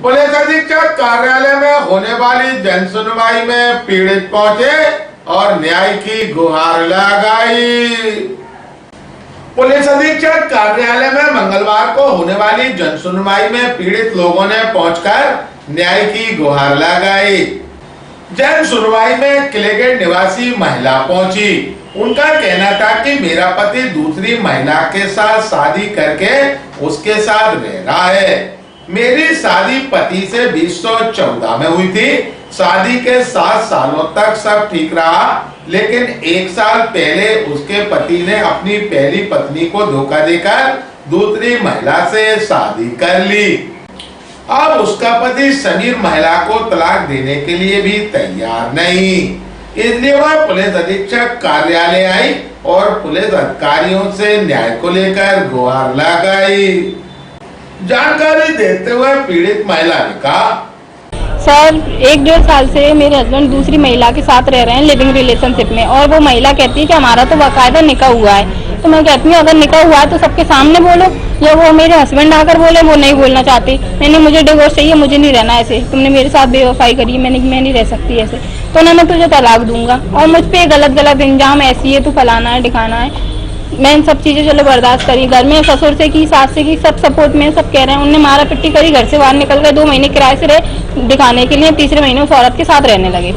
Police अधीक्षक कार्यालय में होने वाली जन सुनवाई में पीड़ित पहुंचे और न्याय की गुहार लगाई। पुलिस अधीक्षक कार्यालय में मंगलवार को होने वाली जन सुनवाई में पीड़ित लोगों ने पहुंचकर न्याय की गुहार लगाई। जन सुनवाई में किलेगेट निवासी महिला पहुंची। उनका कहना था कि मेरा पति दूसरी महिला के साथ शादी करके उसके साथ रह रहा है। मेरी शादी पति से 2014 में हुई थी। शादी के 7 सालों तक सब ठीक रहा, लेकिन 1 साल पहले उसके पति ने अपनी पहली पत्नी को धोखा देकर दूसरी महिला से शादी कर ली। अब उसका पति समीर महिला को तलाक देने के लिए भी तैयार नहीं, इसलिए वह पुलिस अधीक्षक कार्यालय आई और पुलिस अधिकारियों से न्याय को लेकर गुहार लगाई। जानकारी देते हुए पीड़ित महिला ने कहा, सर 1-1.5 साल से मेरे हस्बैंड दूसरी महिला के साथ रह रहे हैं लिविंग रिलेशनशिप में, और वो महिला कहती है कि हमारा तो बाकायदा निकाह हुआ है। तो मैं कहती हूँ अगर निकाह हुआ है तो सबके सामने बोलो, या वो मेरे हस्बैंड आकर बोले वो नहीं बोलना चाहते, मैंने मुझे डिवोर्स चाहिए, मुझे नहीं रहना ऐसे, तुमने मेरे साथ बेवफाई करी, मैं नहीं रह सकती ऐसे, तो ना मैं तुझे तलाक दूंगा और मुझ पे गलत इंजाम ऐसी है, तू फलाना है ढिकाना है। मैं इन सब चीजें चलो बर्दाश्त करी, घर में ससुर से की, सास से की, सब सपोर्ट में सब कह रहे हैं। उनने मारा पिट्टी करी, घर से बाहर निकल गए, 2 महीने किराए से रहे दिखाने के लिए, तीसरे महीने उस औरत के साथ रहने लगे।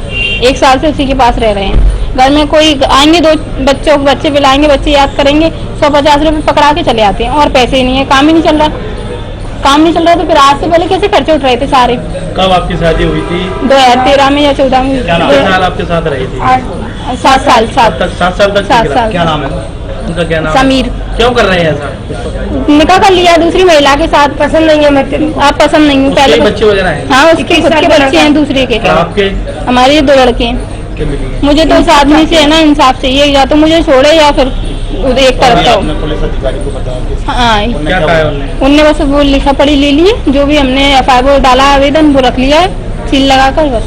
1 साल से उसी के पास रह रहे हैं। घर में कोई आएंगे, 2 बच्चे बुलाएंगे, बच्चे याद करेंगे, 150 रुपए पकड़ा के चले आते हैं और पैसे ही नहीं है, काम ही नहीं चल रहा। तो फिर आज से पहले कैसे खर्चे उठ रहे थे सारे। कब आपकी शादी हुई थी? 2013 में या 14 में। कितने साल आपके साथ रही थी? 7 साल। 7 साल तक। क्या नाम है उनका? क्या नाम? समीर। क्यों कर रहे हैं ऐसा? निकाह कर लिया दूसरी महिला के साथ, पसंद नहीं है मैं, आप पसंद नहीं हूँ। पहले बच्चे वगैरह हैं? हाँ, उसके खुद के बच्चे हैं दूसरे के। आपके? हमारे 2 लड़के हैं। मुझे तो इस आदमी से है ना इंसाफ चाहिए, या तो मुझे छोड़े या फिर एक तरफ का हो। पुलिस अधिकारी को बताया? हाँ, क्या कहा उनने बस वो लिखा पढ़ी ले लिए, जो भी हमने FIR डाला आवेदन वो रख लिया है, सील लगाकर बस।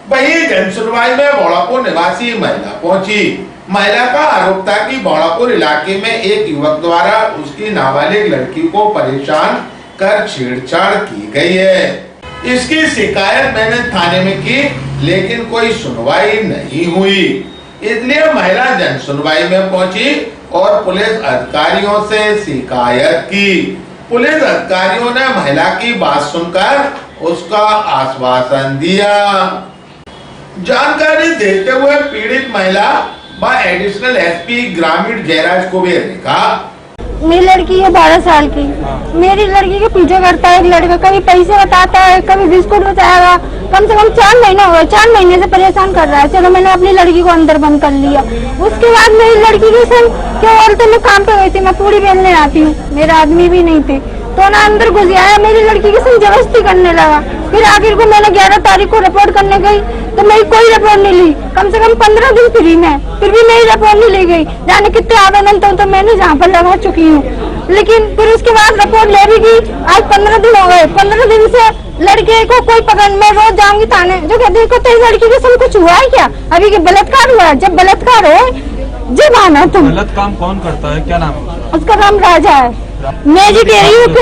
वही जन सुनवाई में बौड़ापुर निवासी महिला पहुंची। महिला का आरोप था कि बौड़ापुर इलाके में एक युवक द्वारा उसकी नाबालिग लड़की को परेशान कर छेड़छाड़ की गई है। इसकी शिकायत मैंने थाने में की, लेकिन कोई सुनवाई नहीं हुई, इसलिए महिला जन सुनवाई में पहुंची और पुलिस अधिकारियों से शिकायत की। पुलिस अधिकारियों ने महिला की बात सुनकर उसका आश्वासन दिया। जानकारी देते हुए पीड़ित महिला व एडिशनल SP ग्रामीण जयराज कुबेर ने कहा, मेरी लड़की है 12 साल की। मेरी लड़की के पीछे करता है एक लड़का, कभी पैसे बताता है, कभी बिस्कुट बताएगा। कम से कम 4 महीना हो गए, 4 महीने से परेशान कर रहा है। चलो मैंने अपनी लड़की को अंदर बंद कर लिया। उसके बाद मेरी लड़की के संग क्या बोलते, मैं काम पे गई थी, मैं पूरी बेलने आती हूँ, मेरे आदमी भी नहीं थे, तो ना अंदर घुस आया, मेरी लड़की के संग जबरदस्ती करने लगा। फिर आखिर को मैंने 11 तारीख को रिपोर्ट करने गई तो मेरी कोई रिपोर्ट नहीं ली। कम से कम 15 दिन फ्री में, फिर भी मेरी रिपोर्ट नहीं ली गई। जाने कितने आवेदन तो मैंने जहाँ पर लगा चुकी हूँ, लेकिन फिर उसके बाद रिपोर्ट ले भी गई। आज 15 दिन हो गए। 15 दिन से लड़के को कोई पकड़, मैं रोज जाऊंगी थाने, जो कहते हैं तेरी लड़की के संग कुछ हुआ है क्या? अभी बलात्कार हुआ है। जब बलात्कार हो जब आना तुम। गलत काम कौन करता है? क्या नाम है उसका? नाम राजा है। मैं जी कह रही हूँ कि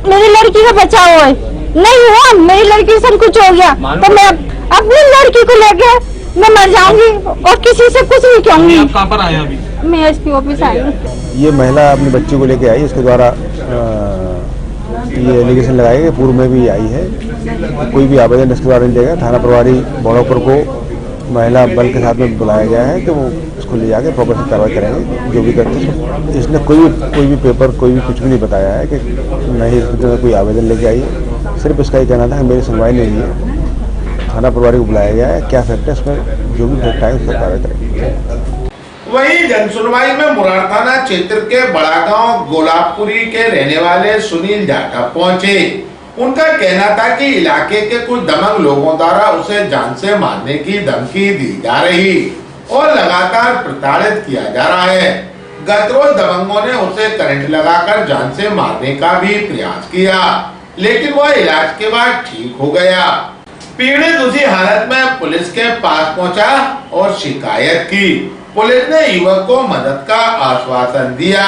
मेरी लड़की का बचाव है, नहीं हुआ, मेरी लड़की से कुछ हो गया तो मैं अपनी लड़की को लेके मैं मर जाऊंगी और किसी से कुछ नहीं कहूंगी। आप कहाँ पर आए अभी? मैं SP ऑफिस आई हूँ। ये महिला अपने बच्चे को लेके आई, इसके द्वारा ये एलिगेशन लगाए गए, पूर्व में भी आई है। कोई भी आवेदन इसके द्वारा नहीं देगा। थाना प्रभारी बौड़ापुर को महिला बल के साथ में बुलाया गया है कि वो उसको ले जाके प्रॉपर से कार्रवाई करेंगे, जो भी करते हैं। इसने कोई भी पेपर, कोई भी कुछ भी नहीं बताया है कि नहीं इसमें कोई आवेदन लेके आई है। सिर्फ इसका ही कहना था कि मेरी सुनवाई नहीं हुई है। थाना प्रभारी को बुलाया गया है, क्या फैक्ट है इसमें जो भी फैक्ट है उसका कार्रवाई करेंगे। वहीं जन सुनवाई में मुरार थाना क्षेत्र के बड़ा गांव गोलाबपुरी के रहने वाले सुनील जाटव पहुंचे। उनका कहना था कि इलाके के कुछ दबंग लोगों द्वारा उसे जान से मारने की धमकी दी जा रही और लगातार प्रताड़ित किया जा रहा है। गत रोज दबंगों ने उसे करंट लगाकर जान से मारने का भी प्रयास किया, लेकिन वह इलाज के बाद ठीक हो गया। पीड़ित उसी हालत में पुलिस के पास पहुंचा और शिकायत की। पुलिस ने युवक को मदद का आश्वासन दिया।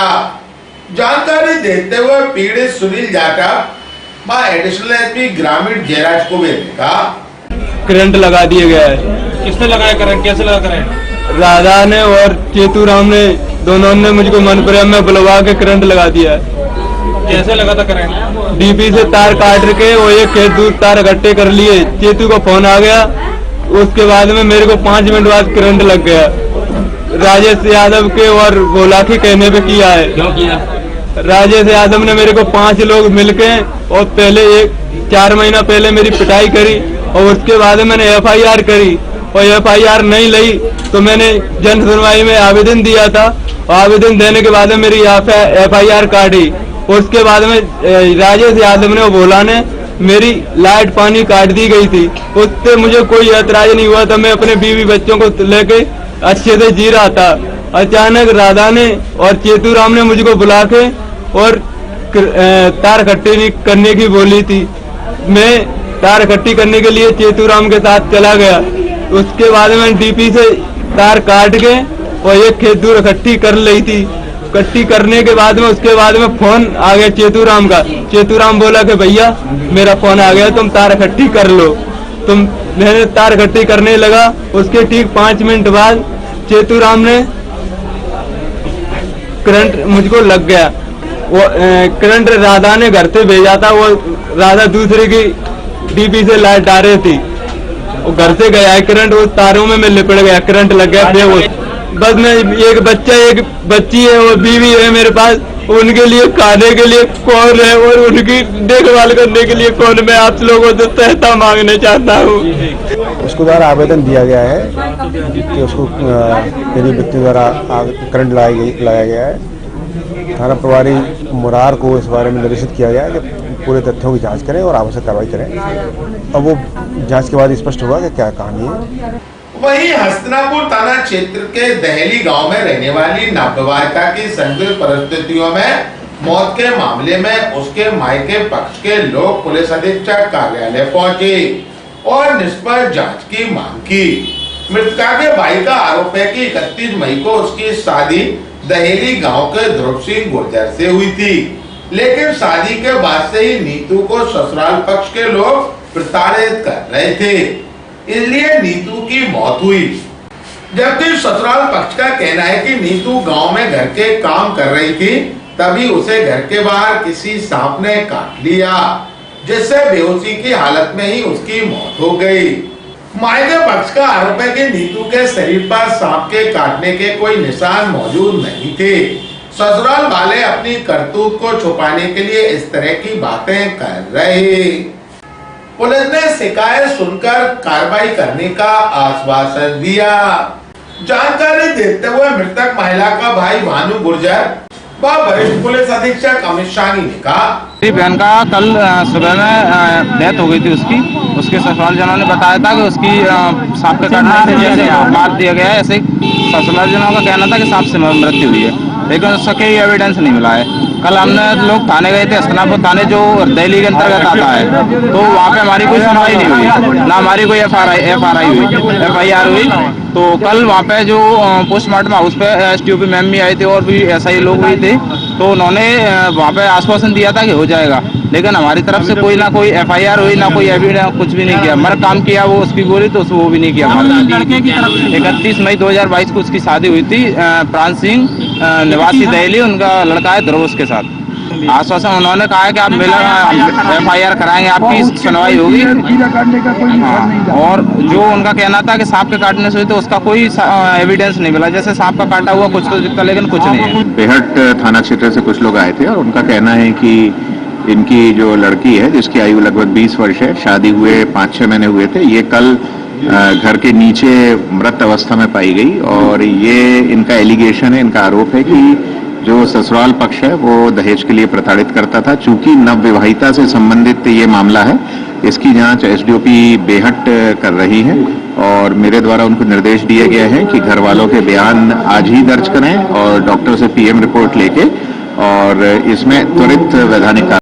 जानकारी देते हुए पीड़ित सुनील जाटव वहाँ एडिशनल एसपी ग्रामीण जयराज कुबेर ने कहा, करंट लगा दिया गया है। किसने लगाया करंट, कैसे लगा करंट? राधा ने और चेतूराम ने, दोनों ने मुझको मन प्रेम में बुलवा के करंट लगा दिया है। कैसे लगा था करंट? डीपी से तार काट के वो एक खेत दूर तार इकट्ठे कर लिए। चेतू का फोन आ गया, उसके बाद में मेरे को 5 मिनट बाद करंट लग गया। राजेश यादव के और भोला के कहने पे किया है। क्यों किया? राजेश यादव ने मेरे को 5 लोग मिलके और पहले 4 महीना पहले मेरी पिटाई करी और उसके बाद मैंने FIR करी और FIR नहीं ली तो मैंने जन सुनवाई में आवेदन दिया था। आवेदन देने के बाद में मेरी FIR काटी। उसके बाद में राजेश यादव ने और भोला ने मेरी लाइट पानी काट दी गई थी। उससे मुझे कोई ऐतराज नहीं हुआ था, मैं अपने बीवी बच्चों को लेके अच्छे से जी रहा था। अचानक राधा ने और चेतूराम ने मुझको बुला के और तार इकट्ठी करने की बोली थी। मैं तार इकट्ठी करने के लिए चेतूराम के साथ चला गया। उसके बाद में डीपी से तार काट के और एक खेत दूर इकट्ठी कर ली थी। इकट्ठी करने के बाद में उसके बाद में फोन आ गया चेतूराम का। चेतूराम बोला कि भैया मेरा फोन आ गया, तुम तार इकट्ठी कर लो। मैंने तार इकट्ठी करने लगा। उसके ठीक 5 मिनट बाद चेतूराम ने करंट मुझको लग गया। वो करंट राधा ने घर से भेजा था। वो राधा दूसरे की डीपी से लाइट डाल रही थी। वो घर से गया है करंट, उस तारों में मैं लिपट गया, करंट लग गया। फिर बस मैं एक बच्ची है और बीवी है मेरे पास। उनके लिए खाने के लिए कौन है और उनकी देखभाल करने के लिए कौन? मैं आप लोगों से सहायता मांगने चाहता हूँ। उसको द्वारा आवेदन दिया गया है कि उसको मेरी व्यक्ति द्वारा करंट लगाया गया है। थाना प्रभारी मुरार को इस बारे में निर्देशित किया गया है कि पूरे तथ्यों की जांच करें और आवश्यक कार्रवाई करें। अब वो जांच के बाद स्पष्ट होगा कि क्या कहानी है। वहीं हस्तिनापुर थाना क्षेत्र के दहली गांव में रहने वाली नाबालिगा की संदिग्ध परिस्थितियों में मौत के मामले में उसके मायके पक्ष के लोग पुलिस अधीक्षक कार्यालय पहुंचे और निष्पक्ष जांच की मांग की। मृतका के भाई का आरोप है कि 31 मई को उसकी शादी दहेली गांव के ध्रुव सिंह गुर्जर से हुई थी, लेकिन शादी के बाद से ही नीतू को ससुराल पक्ष के लोग प्रताड़ित कर रहे थे, इसलिए नीतू की मौत हुई। जबकि ससुराल पक्ष का कहना है कि नीतू गांव में घर के काम कर रही थी, तभी उसे घर के बाहर किसी सांप ने काट लिया, जिससे बेहोशी की हालत में ही उसकी मौत हो गई। मायके पक्ष का आरोप है कि नीतू के शरीर पर सांप के काटने के कोई निशान मौजूद नहीं थे। ससुराल वाले अपनी करतूत को छुपाने के लिए इस तरह की बातें कर रहे। पुलिस ने शिकायत सुनकर कार्रवाई करने का आश्वासन दिया। जानकारी देते हुए मृतक महिला का भाई भानु गुर्जर व वरिष्ठ पुलिस अधीक्षक अमित शाही ने कहा, मेरी बहन का कल सुबह में डेथ हो गई थी। उसके ससुराल जनों ने बताया था कि उसकी सांप के काटने से जैसे मार दिया गया है, ऐसे ससुराल जनों का कहना था कि सांप से मृत्यु हुई है, लेकिन उसका कोई एविडेंस नहीं मिला है। कल हमने लोग थाने गए थे, हस्तिनापुर थाने जो दिल्ली के अंतर्गत आता है, तो वहाँ पे हमारी कोई सुनवाई नहीं हुई, ना हमारी कोई FIR हुई। तो कल वहाँ पे जो पोस्टमार्टम हाउस पे STOP मैम भी आए थे और भी SI लोग भी थे, तो उन्होंने वहाँ पे आश्वासन दिया था कि हो जाएगा, लेकिन हमारी तरफ से कोई ना कोई FIR हुई, ना कोई एविडेंस, कुछ भी नहीं किया। मगर काम किया वो उसकी बोली तो वो भी नहीं किया। 31 मई 2022 को उसकी शादी हुई थी प्राण सिंह निवासी दहली, उनका लड़का है ध्रुव के साथ। आश्वासन उन्होंने कहा है कि आप मिला FIR कराएंगे, आपकी सुनवाई होगी। और जो उनका कहना था कि सांप के काटने से हुई, तो उसका कोई एविडेंस नहीं मिला। जैसे सांप का काटा हुआ कुछ तो दिखता, लेकिन कुछ नहीं है। बेहट थाना क्षेत्र से कुछ लोग आए थे और उनका कहना है कि इनकी जो लड़की है, जिसकी आयु लगभग 20 वर्ष है, शादी हुए 5-6 महीने हुए थे, ये कल घर के नीचे मृत अवस्था में पाई गई। और ये इनका एलिगेशन है, इनका आरोप है कि जो ससुराल पक्ष है वो दहेज के लिए प्रताड़ित करता था। चूंकि नवविवाहिता से संबंधित ये मामला है, इसकी जांच SDOP बेहट कर रही है और मेरे द्वारा उनको निर्देश दिए गए हैं कि घर वालों के बयान आज ही दर्ज करें और डॉक्टर से PM रिपोर्ट लेके और इसमें त्वरित वैधानिक